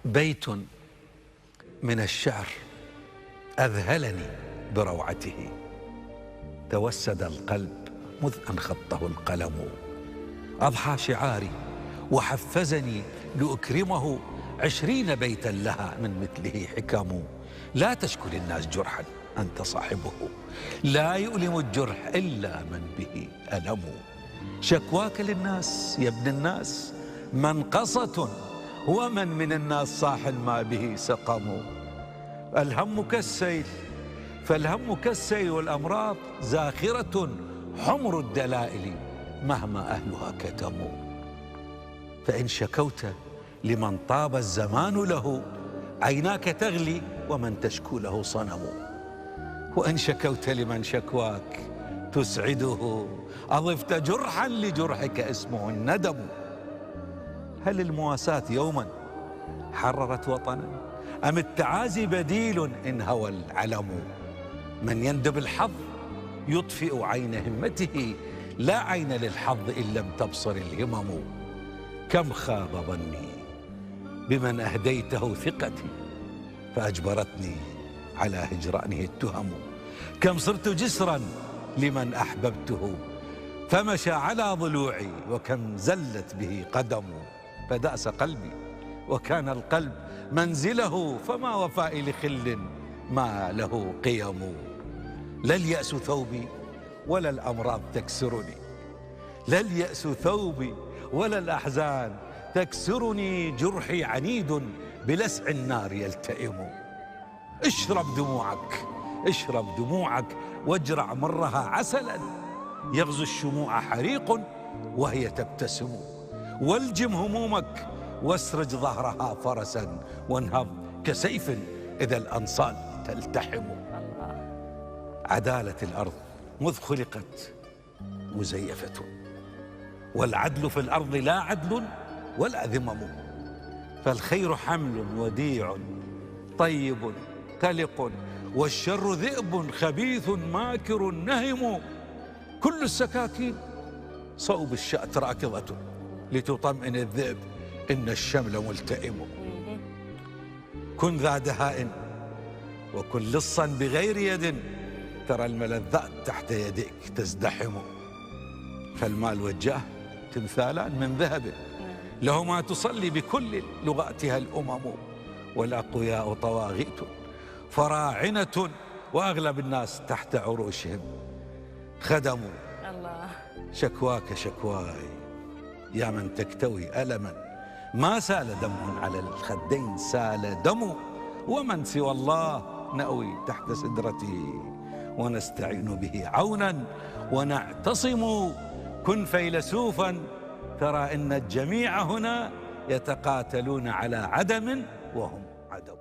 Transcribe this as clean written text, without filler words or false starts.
بيت من الشعر أذهلني بروعته، توسد القلب مذ أن خطه القلم، أضحى شعاري وحفزني لأكرمه 20 بيتا لها من مثله حكم. لا تشكو للناس جرحا أنت صاحبه، لا يؤلم الجرح إلا من به ألم. شكواك للناس يا ابن الناس منقصة، ومن من الناس صاح ما به سقم. الهم كالسيل فالهم كالسيل، والأمراض زاخرة حمر الدلائل مهما أهلها كتموا. فإن شكوت لمن طاب الزمان له، عيناك تغلي ومن تشكو له صنم. وإن شكوت لمن شكواك تسعده، أضفت جرحا لجرحك اسمه الندم. هل المواساة يوما حررت وطنا، أم التعازي بديل إن هوى العلم؟ من يندب الحظ يطفئ عين همته، لا عين للحظ إن لم تبصر الهمم. كم خاب ظني بمن أهديته ثقتي، فأجبرتني على هجرانه التهم. كم صرت جسرا لمن أحببته، فمشى على ضلوعي، وكم زلت به قدم. فدأس قلبي وكان القلب منزله، فما وفائي لخل ما له قيم. لا اليأس ثوبي ولا الأمراض تكسرني، لا اليأس ثوبي ولا الأحزان تكسرني. جرحي عنيد بلسع النار يلتئم. اشرب دموعك اشرب دموعك واجرع مرها عسلا، يغزو الشموع حريق وهي تبتسم. والجم همومك واسرج ظهرها فرسا، وانهض كسيف إذا الأنصال تلتحم. عدالة الأرض مذ خلقت مزيفة، والعدل في الأرض لا عدل ولا ذمم. فالخير حمل وديع طيب تلق، والشر ذئب خبيث ماكر نهم. كل السكاكين صوب الشأت راكضة، لتطمئن الذئب إن الشمل ملتئم. كن ذا دهاء وكن لصا بغير يد، ترى الملذات تحت يديك تزدحم. فالمال والجاه تمثالان من ذهب، لهما تصلي بكل لغاتها الأمم. والأقوياء طواغيت فراعنة، وأغلب الناس تحت عروشهم خدموا. شكواك شكواي يا من تكتوي ألما، ما سال دم على الخدين سال دم. ومن سوى الله نأوي تحت سدرته، ونستعين به عونا ونعتصم. كن فيلسوفا ترى إن الجميع هنا يتقاتلون على عدم وهم عدم.